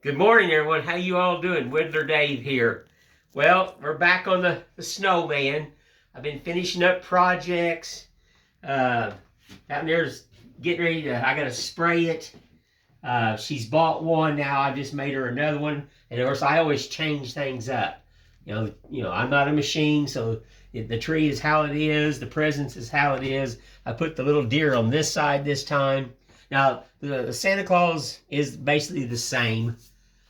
Good morning, everyone. How you all doing? Whittler Dave here. Well, we're back on the snowman. I've been finishing up projects. Out there's getting ready to, I got to spray it. She's bought one now. I just made her another one. And of course, I always change things up. You know, I'm not a machine, so the tree is how it is. The presents is how it is. I put the little deer on this side this time. Now, the Santa Claus is basically the same.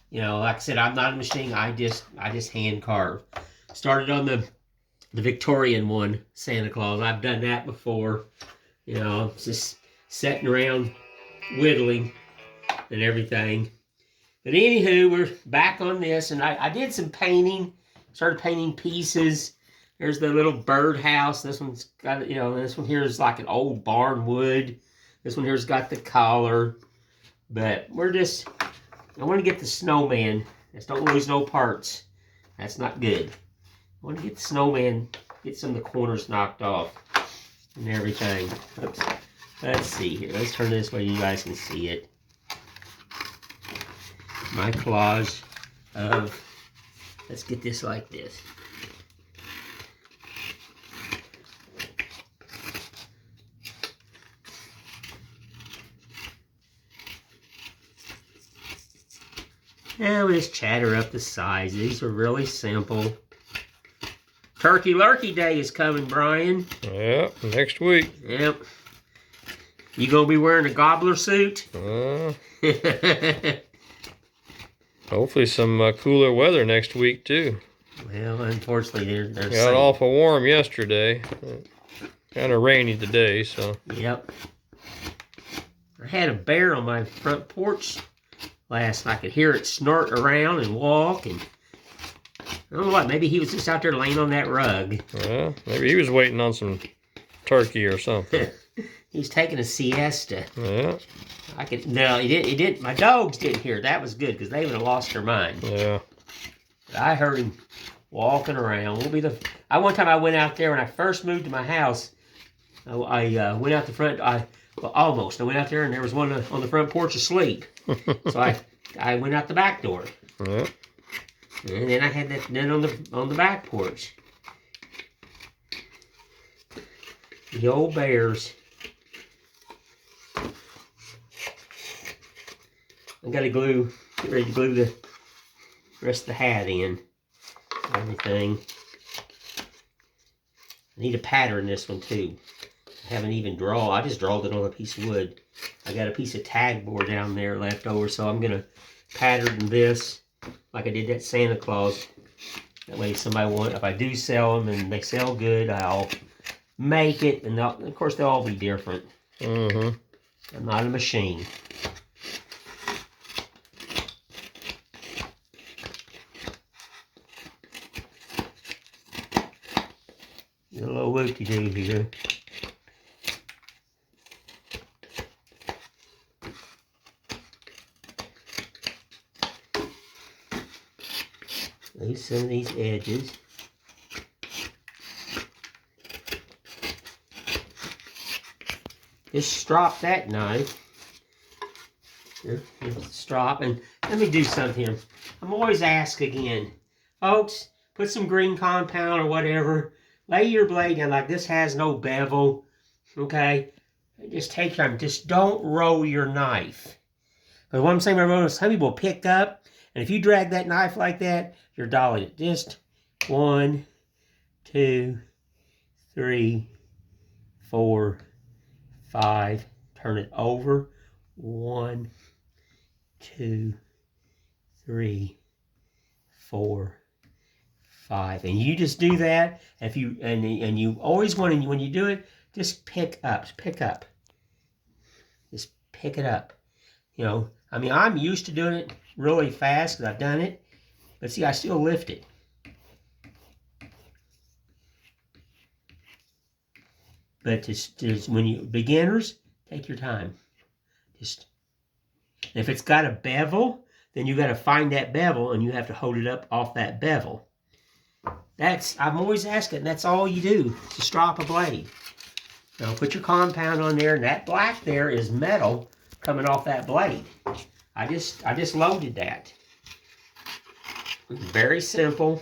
You know, like I said, I'm not a machine. I just hand carve. Started on the Victorian one, Santa Claus. I've done that before. You know, just sitting around whittling and everything. But anywho, we're back on this, and I did some painting. Started painting pieces. There's the little birdhouse. This one's got, you know, this one here is like an old barn wood. This one here's got the collar. But I want to get the snowman. Just don't lose no parts. That's not good. I want to get the snowman, get some of the corners knocked off and everything. Oops. Let's see here. Let's turn this way you guys can see it. My collage of, let's get this like this. And we just chatter up the sides. These are really simple. Turkey Lurkey Day is coming, Brian. Yep, next week. Yep. You gonna be wearing a gobbler suit? Hopefully some cooler weather next week too. Well, unfortunately, they're got awful warm yesterday. Kind of rainy today, so. Yep. I had a bear on my front porch last night. I could hear it snort around and walk, and I don't know what. Maybe he was just out there laying on that rug. Well, maybe he was waiting on some turkey or something. He's taking a siesta. Yeah. No, he didn't. He didn't. My dogs didn't hear. That was good because they would have lost their mind. Yeah. But I heard him walking around. One time I went out there when I first moved to my house. I went out the front. I went out there and there was one on the front porch asleep. So I went out the back door. Yeah. And then I had that net on the back porch. The old bears. I got to get ready to glue the rest of the hat in. Everything. I need a pattern this one too. I haven't even drawn. I just drawed it on a piece of wood. I got a piece of tag board down there left over, so I'm going to pattern this like I did that Santa Claus. That way if I do sell them and they sell good, I'll make it. And of course, they'll all be different. Mm-hmm. I'm not a machine. A little whoop-de-doo here. Lose some of these edges. Just strop that knife. Here, strop. And let me do something here. I'm always asked again, folks, put some green compound or whatever. Lay your blade down like this has no bevel. Okay? Just take your time. Just don't roll your knife. Because what I'm saying, some people pick up, and if you drag that knife like that, you're dollying it. Just 1, 2, 3, 4, 5. Turn it over. 1, 2, 3, 4, 5. And you just do that. If you and you always want to, when you do it, just pick up. Just pick it up. You know, I mean, I'm used to doing it really fast because I've done it. But see, I still lift it. But just when you beginners, take your time. And if it's got a bevel, then you got to find that bevel and you have to hold it up off that bevel. I'm always asking. That's all you do to strop a blade. Now put your compound on there, and that black there is metal coming off that blade. I just loaded that. Very simple.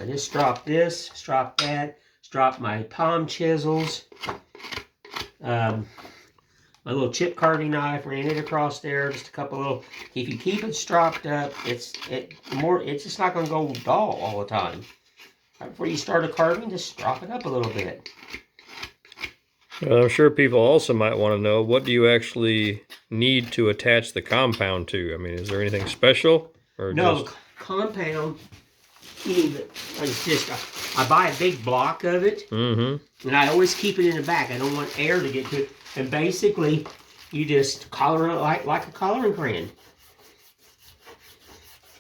I just strop this, strop that, strop my palm chisels. My little chip carving knife, ran it across there, just a couple little. If you keep it stropped up, it's just not going to go dull all the time. Right before you start a carving, just strop it up a little bit. Well, I'm sure people also might want to know, what do you actually need to attach the compound to? I mean, is there anything special? Or No, just... compound, you need to, I buy a big block of it, and I always keep it in the back. I don't want air to get to it. And basically, you just collar it like a collaring crayon.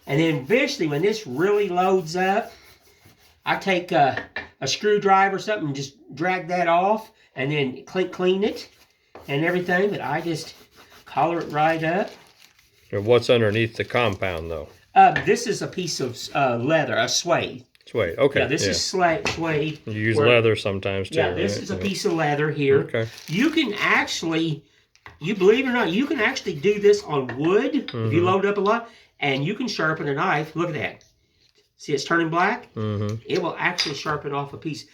And then eventually, when this really loads up, I take a screwdriver or something and just drag that off, and then clean it and everything. But I just collar it right up. And what's underneath the compound, though? This is a piece of leather, a suede. Suede, okay. Yeah, this is suede. You use leather sometimes, too. Yeah, this is a piece of leather here. Okay. You can actually, you believe it or not, you can actually do this on wood if you load it up a lot, and you can sharpen a knife. Look at that. See, it's turning black? It will actually sharpen off a piece.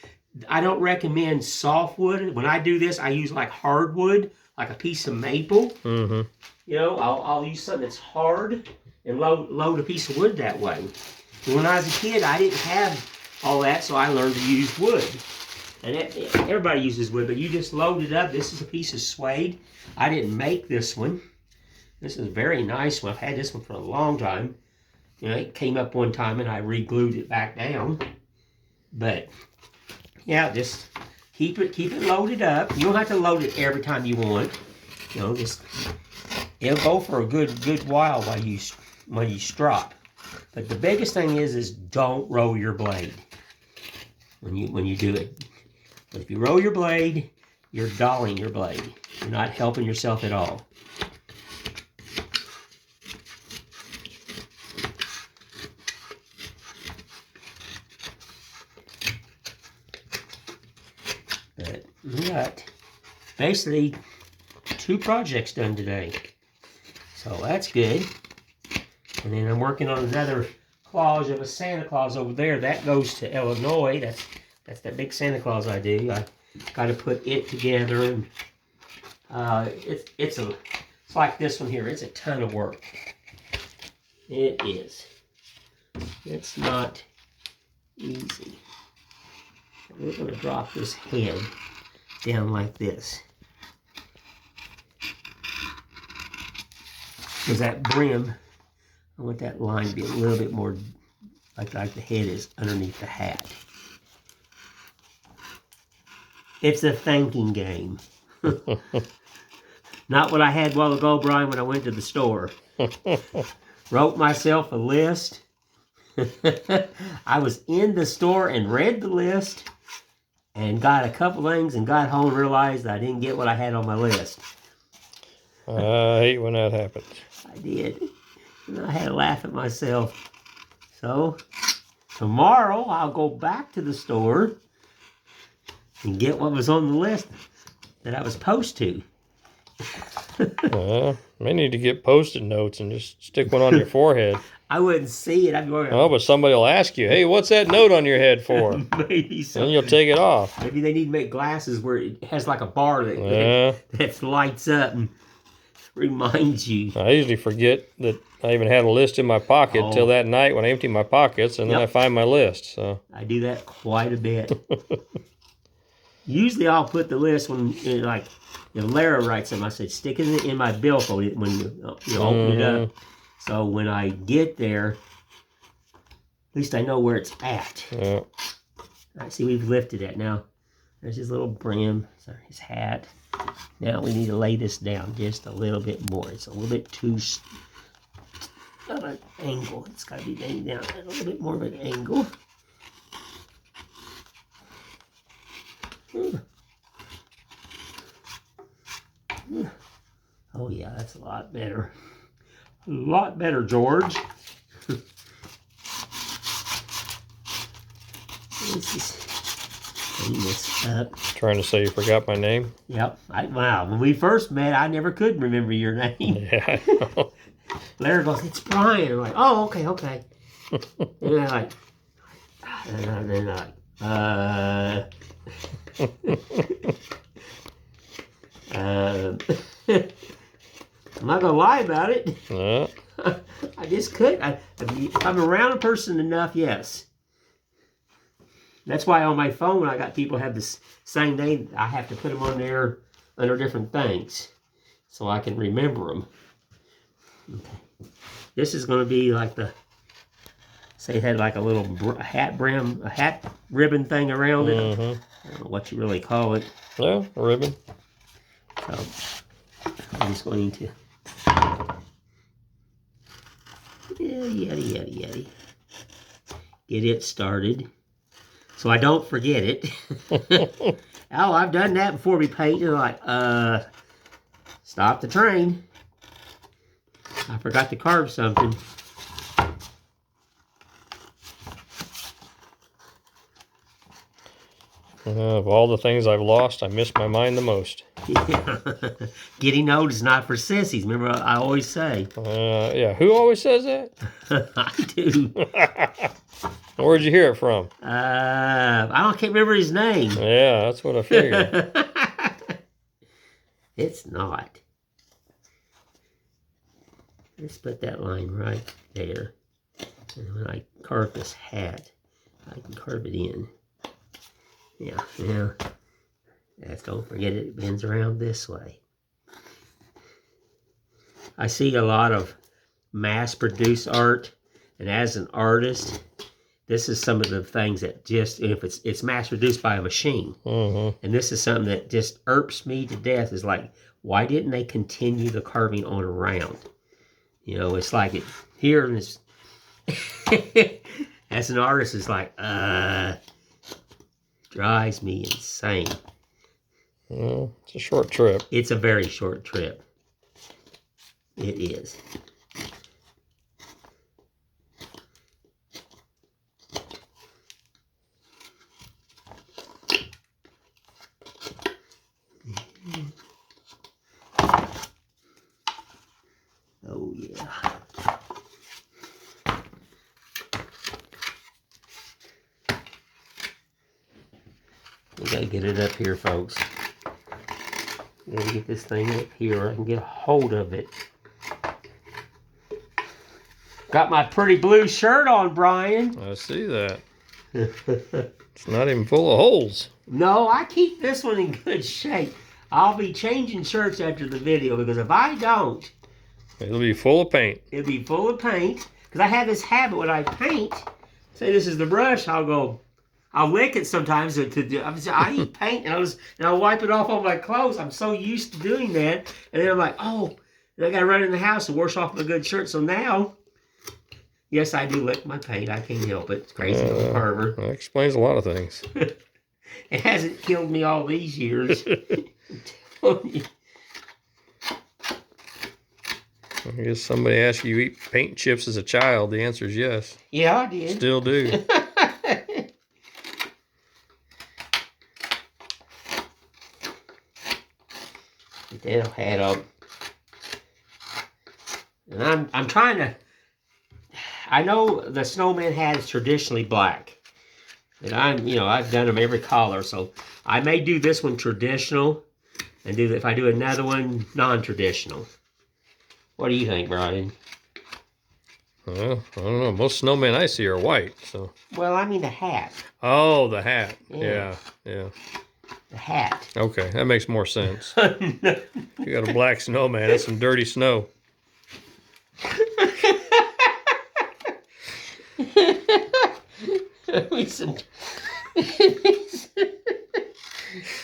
I don't recommend soft wood. When I do this, I use like hardwood, like a piece of maple. You know, I'll use something that's hard and load a piece of wood that way. And when I was a kid, I didn't have all that, so I learned to use wood. And everybody uses wood, but you just load it up. This is a piece of suede. I didn't make this one. This is a very nice one. I've had this one for a long time. You know, it came up one time and I re-glued it back down. But yeah, just keep it loaded up. You don't have to load it every time you want. You know, just it'll go for a good while when you strop. But the biggest thing is don't roll your blade when you do it. But if you roll your blade, you're dulling your blade. You're not helping yourself at all. But we got basically 2 projects done today. So that's good. And then I'm working on another collage of a Santa Claus over there. That goes to Illinois. That's that big Santa Claus I do. I got to put it together, and it's like this one here. It's a ton of work. It is. It's not easy. We're going to drop this head down like this. Because that brim, I want that line to be a little bit more like the head is underneath the hat. It's a thinking game. Not what I had a while ago, Brian, when I went to the store. Wrote myself a list. I was in the store and read the list and got a couple things and got home and realized I didn't get what I had on my list. I hate when that happens. I did. And I had to laugh at myself. So, tomorrow I'll go back to the store and get what was on the list that I was supposed to. May need to get Post-it notes and just stick one on your forehead. I wouldn't see it. I'd be going, oh, but somebody will ask you, hey, what's that note on your head for? Maybe so. And you'll take it off. Maybe they need to make glasses where it has like a bar that lights up and reminds you. I usually forget that I even had a list in my pocket till that night when I empty my pockets, and then I find my list. So I do that quite a bit. Usually I'll put the list when, like, Lara writes them. I said, stick it in my billfold when you open it up. So when I get there, at least I know where it's at. Yeah. All right, see, we've lifted it now. There's his little brim, sorry, his hat. Now we need to lay this down just a little bit more. It's a little bit too of an angle. It's got to be laid down at a little bit more of an angle. Oh yeah, that's a lot better. A lot better, George. Clean this up. Trying to say you forgot my name? Yep. Wow. When we first met, I never could remember your name. Yeah, I know. Larry goes, "It's Brian." I'm like, "Oh, okay, okay." And I'm like, and then I'm not gonna lie about it. I just couldn't. If I'm around a person enough, yes. That's why on my phone I got people have this same name. I have to put them on there under different things so I can remember them. Okay. This is going to be like the, say it had like a little hat brim, a hat ribbon thing around it. I don't know what you really call it. Yeah, a ribbon. So I'm just going to, yaddy. Get it started so I don't forget it. Oh, I've done that before we painted. Like, stop the train. I forgot to carve something. Of all the things I've lost, I miss my mind the most. Yeah. Getting old is not for sissies. Remember, I always say. Yeah. Who always says that? I do. Where'd you hear it from? I can't remember his name. Yeah, that's what I figured. It's not. Let's put that line right there. And when I carve this hat, I can carve it in. Yeah. Don't forget it bends around this way. I see a lot of mass-produced art, and as an artist, this is some of the things that just, if it's mass-produced by a machine, and this is something that just irks me to death, is like, why didn't they continue the carving on around? You know, it's like it here, and it's, as an artist, it's like, drives me insane. It's a short trip. It's a very short trip. It is. Oh, yeah. We gotta get it up here, folks. Gotta get this thing up here. I can get a hold of it. Got my pretty blue shirt on, Brian. I see that. It's not even full of holes. No, I keep this one in good shape. I'll be changing shirts after the video, because if I don't, It'll be full of paint. it'll be full of paint. Because I have this habit when I paint, say this is the brush, I'll lick it sometimes I eat paint and I'll wipe it off on my clothes. I'm so used to doing that. And then I'm like, oh, I gotta run in the house and wash off my good shirt. So now, yes, I do lick my paint. I can't help it. It's crazy little pervert. That explains a lot of things. It hasn't killed me all these years. I'm telling you. I guess somebody asked you eat paint chips as a child. The answer is yes. Yeah, I did. Still do. Get that hat up. And I'm trying to, I know the snowman hat is traditionally black. And I've done them every color, so I may do this one traditional and if I do another one non-traditional. What do you think, Brian? Well, I don't know. Most snowmen I see are white, so. Well, I mean the hat. Oh, the hat. Yeah. The hat. Okay, that makes more sense. You got a black snowman. That's some dirty snow.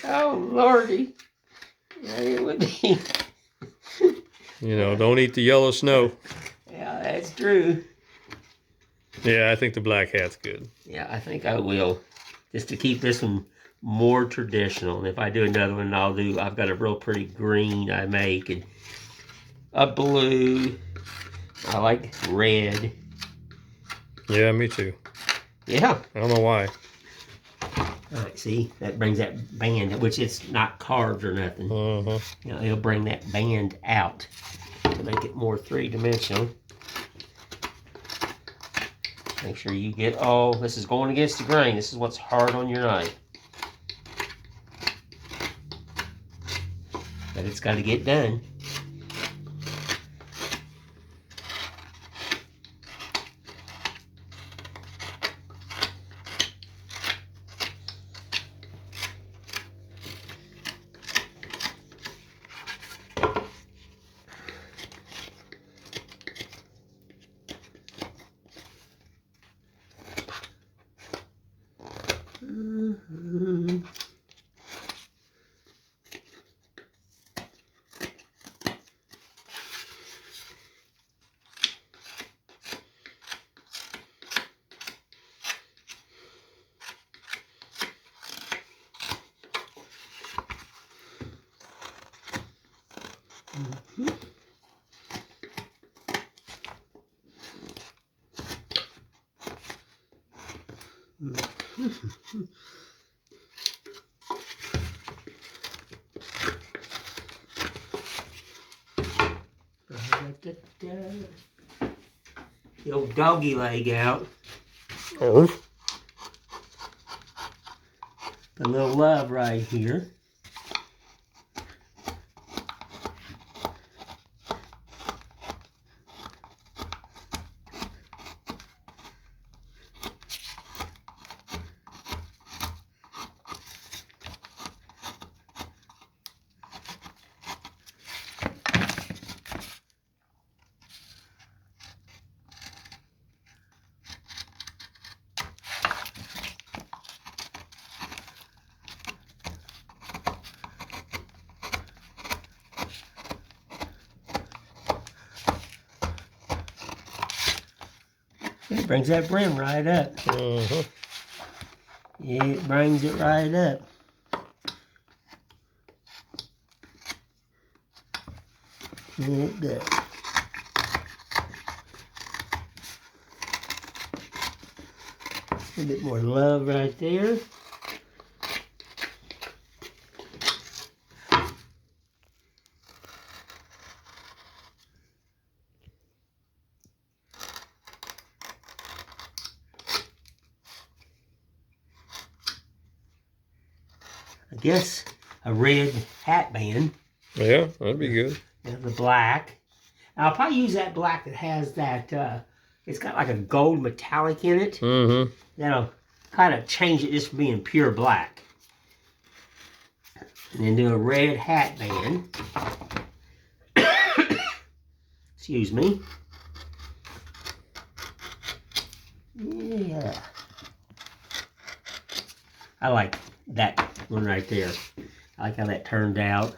Oh, Lordy. It would be. Don't eat the yellow snow. Yeah, that's true. Yeah, I think the black hat's good. Yeah, I think I will. Just to keep this one more traditional. And if I do another one, I've got a real pretty green I make, and a blue. I like red. Yeah, me too. Yeah. I don't know why. All right, see, that brings that band, which it's not carved or nothing. You know, it'll bring that band out to make it more three-dimensional. Make sure you get all, this is going against the grain. This is what's hard on your knife. But it's got to get done. The old doggy leg out. Oh. A little love right here. It brings that brim right up. Yeah, it brings it right up. It does. A bit more love right there. I guess a red hat band. Yeah, that'd be good. And the black. I'll probably use that black that has that, it's got like a gold metallic in it. That'll kind of change it just from being pure black. And then do a red hat band. Excuse me. Yeah. I like that one right there. I like how that turned out.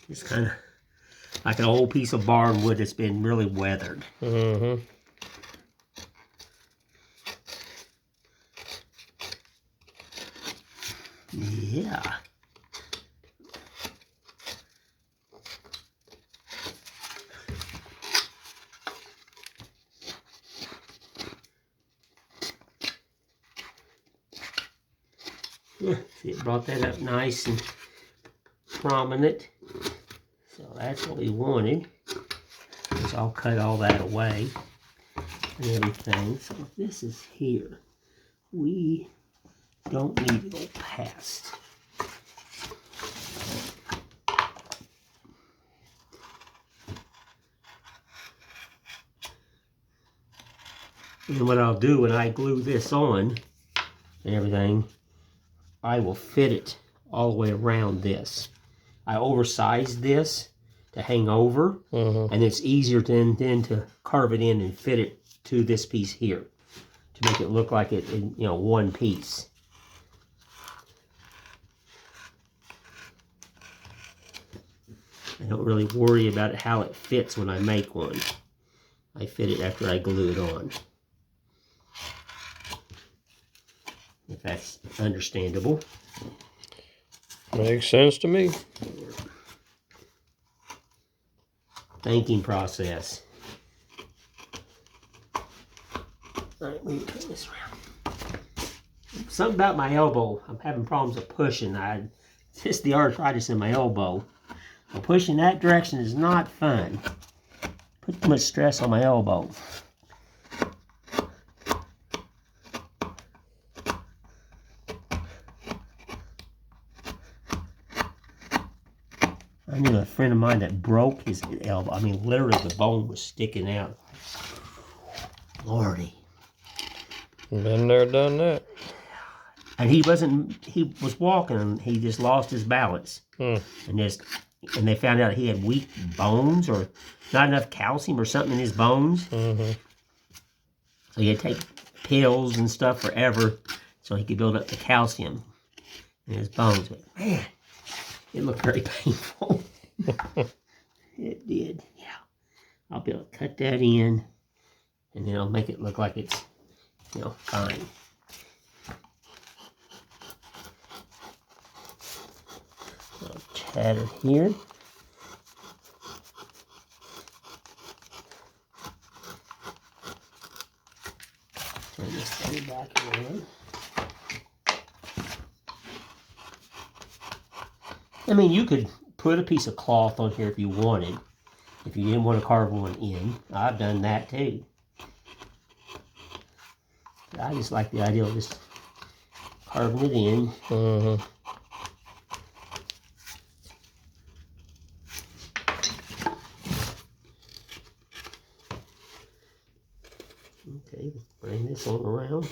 It's kind of like an old piece of barnwood that's been really weathered. Yeah. See, it brought that up nice and prominent. So that's what we wanted. So I'll cut all that away and everything. So if this is here, we don't need to go past. And what I'll do when I glue this on and everything, I will fit it all the way around this. I oversized this to hang over, and it's easier then to carve it in and fit it to this piece here to make it look like it in, you know, one piece. I don't really worry about how it fits when I make one. I fit it after I glue it on. If that's understandable. Makes sense to me. Thinking process. All right, let me turn this around. Something about my elbow. I'm having problems with pushing. It's just the arthritis in my elbow. Well, pushing that direction is not fun. Put too much stress on my elbow. I knew a friend of mine that broke his elbow. I mean, literally the bone was sticking out. Lordy. Been there, done that. And he was walking and he just lost his balance. And they found out he had weak bones or not enough calcium or something in his bones. So he had to take pills and stuff forever so he could build up the calcium in his bones. But man, it looked very painful. It did, yeah. I'll be able to cut that in and then I'll make it look like it's, fine. I'll tat it here. Turn this thing back around. I mean, you could put a piece of cloth on here if you wanted. If you didn't want to carve one in. I've done that too. But I just like the idea of just carving it in. Okay, bring this on around.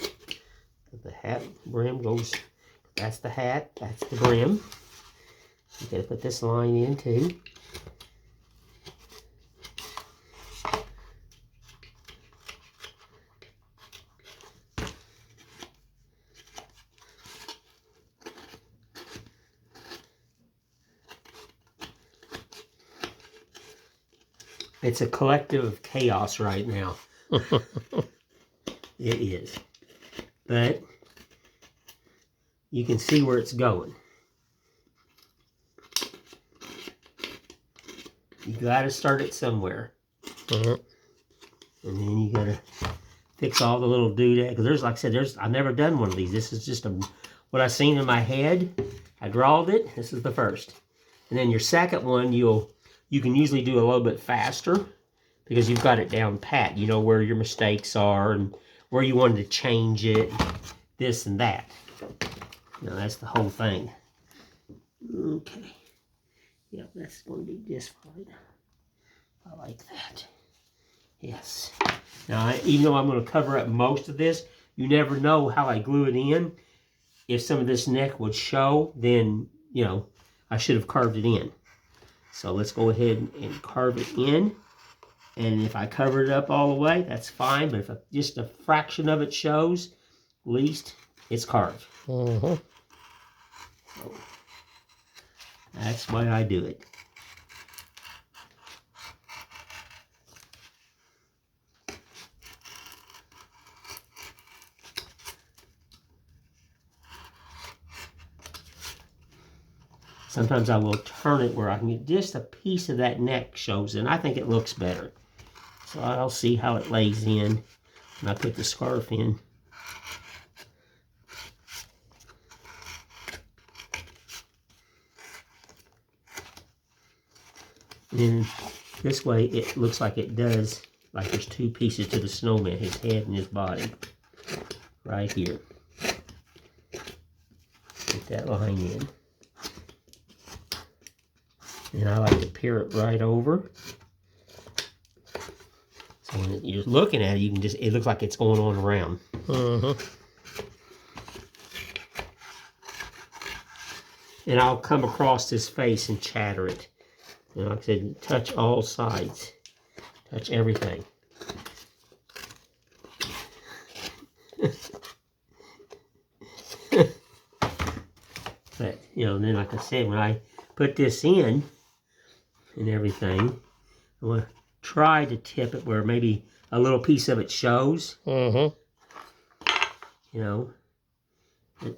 The hat brim goes, that's the hat, that's the brim. You gotta put this line in too. It's a collective chaos right now. It is. But you can see where it's going. You gotta start it somewhere. And then you gotta fix all the little doodads. Because like I said, I've never done one of these. This is just what I've seen in my head. I drawed it. This is the first. And then your second one, you can usually do a little bit faster because you've got it down pat. You know where your mistakes are and where you wanted to change it, this and that. That's the whole thing. Okay. Yep, that's going to be just fine. I like that. Yes. Now, even though I'm going to cover up most of this, you never know how I glue it in. If some of this neck would show, then, I should have carved it in. So let's go ahead and carve it in. And if I cover it up all the way, that's fine. But if just a fraction of it shows, at least it's carved. So that's why I do it. Sometimes I will turn it where I can get just a piece of that neck shows, and I think it looks better. So I'll see how it lays in when I put the scarf in. And this way it looks like it does, like there's two pieces to the snowman, his head and his body. Right here. Put that line in. And I like to peer it right over. So when you're looking at it, you can it looks like it's going on around. And I'll come across this face and chatter it. And like I said, touch all sides. Touch everything. But, then like I said, when I put this in and everything, I want to try to tip it where maybe a little piece of it shows. And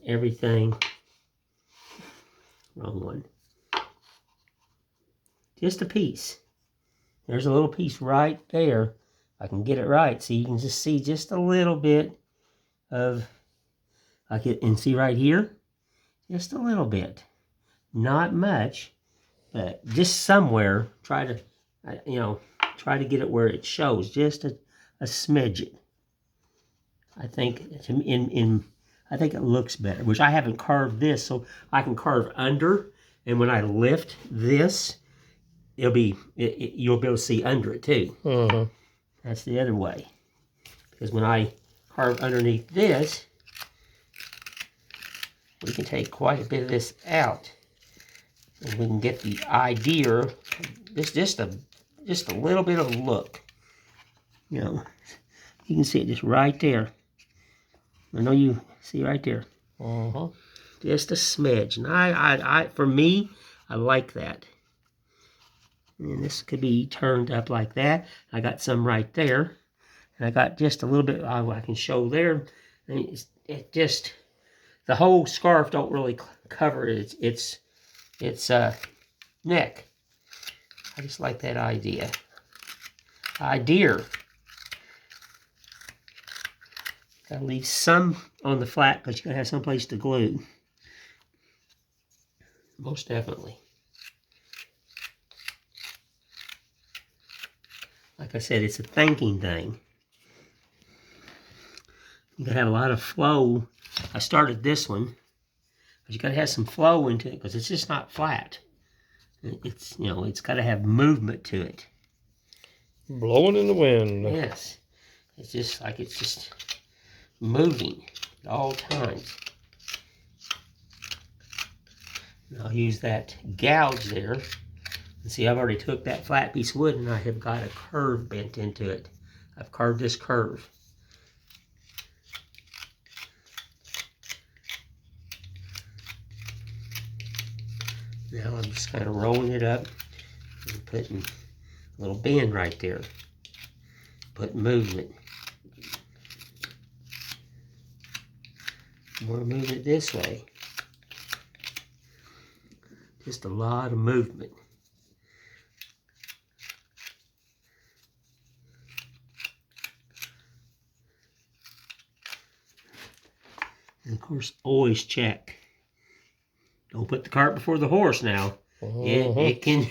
everything. Wrong one. Just a piece. There's a little piece right there. I can get it right, so you can just see just a little bit of like it, and see right here, just a little bit, not much, but just somewhere. Try to, try to get it where it shows just a smidget. I think I think it looks better. Which I haven't carved this, so I can carve under, and when I lift this, you'll be able to see under it too. That's the other way, because when I carve underneath this, we can take quite a bit of this out, and we can get the idea. This just a little bit of a look. You can see it just right there. I know you see right there. Just a smidge, and I for me, I like that. And this could be turned up like that. I got some right there, and I got just a little bit I can show there. And it just, the whole scarf don't really cover its neck. I just like that idea. Gotta leave some on the flat because you gotta have some place to glue. Most definitely. Like I said, it's a thinking thing. You gotta have a lot of flow. I started this one, but you gotta have some flow into it because it's just not flat. It's it's gotta have movement to it. Blowing in the wind. Yes, it's just like it's just moving at all times. And I'll use that gouge there. And see, I've already took that flat piece of wood and I have got a curve bent into it. I've carved this curve. Now I'm just kind of rolling it up and putting a little bend right there. Put movement. More movement this way. Just a lot of movement. And of course, always check. Don't put the cart before the horse now. It can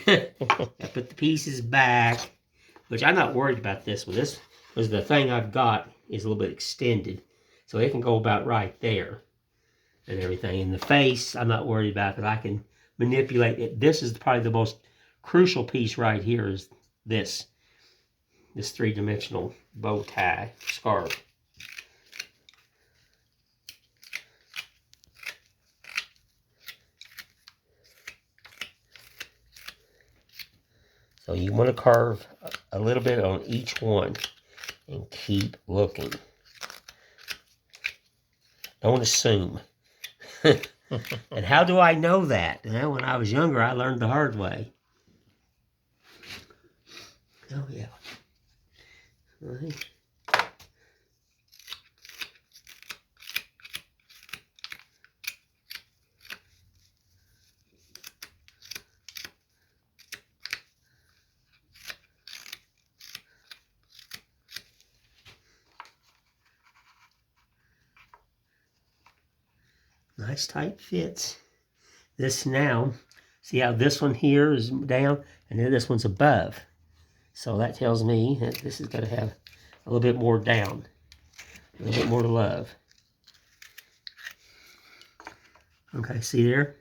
put the pieces back, which I'm not worried about this one. This was the thing I've got is a little bit extended, so it can go about right there and everything. In the face, I'm not worried about because I can manipulate it. This is probably the most crucial piece right here is this three-dimensional bow tie scarf. So you want to carve a little bit on each one and keep looking. Don't assume. And how do I know that? Well, when I was younger, I learned the hard way. Oh, yeah. Right. Nice tight fits. This now, see how this one here is down and then this one's above. So that tells me that this is going to have a little bit more down, a little bit more love. Okay, see there?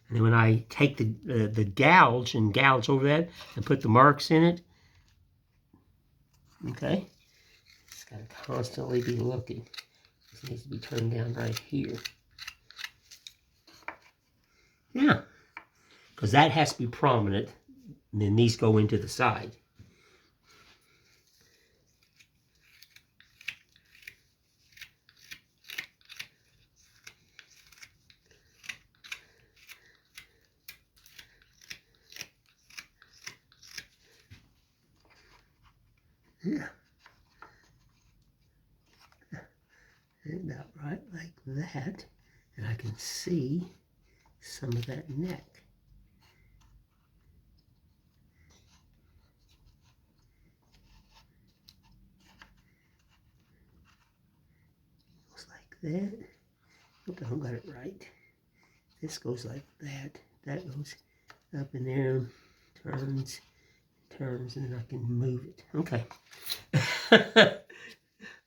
And then when I take the gouge and gouge over that and put the marks in it, okay, it's got to constantly be looking. This needs to be turned down right here. Yeah, because that has to be prominent, and then these go into the side. Yeah. And about right like that, and I can see some of that neck. Looks like that. Hope I got it right. This goes like that. That goes up in there, turns, and then I can move it. Okay.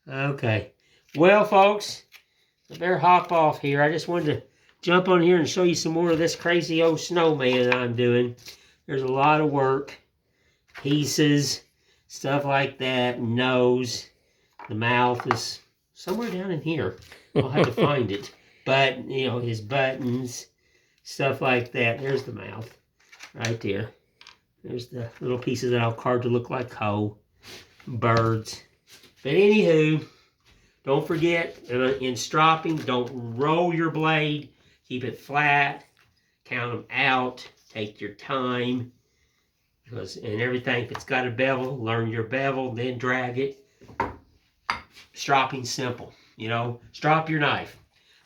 Okay. Well, folks, I better hop off here. I just wanted to jump on here and show you some more of this crazy old snowman that I'm doing. There's a lot of work, pieces, stuff like that, nose. The mouth is somewhere down in here. I'll have to find it. But, you know, his buttons, stuff like that. There's the mouth right there. There's the little pieces that I'll carve to look like hoe, birds. But anywho, don't forget, in stropping, don't roll your blade. Keep it flat. Count them out. Take your time. And everything, if it's got a bevel, learn your bevel, then drag it. Stropping simple, you know, strop your knife.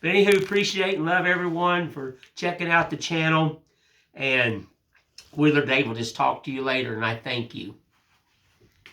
But anywho, appreciate and love everyone for checking out the channel. And Wheeler Dave will just talk to you later, and I thank you.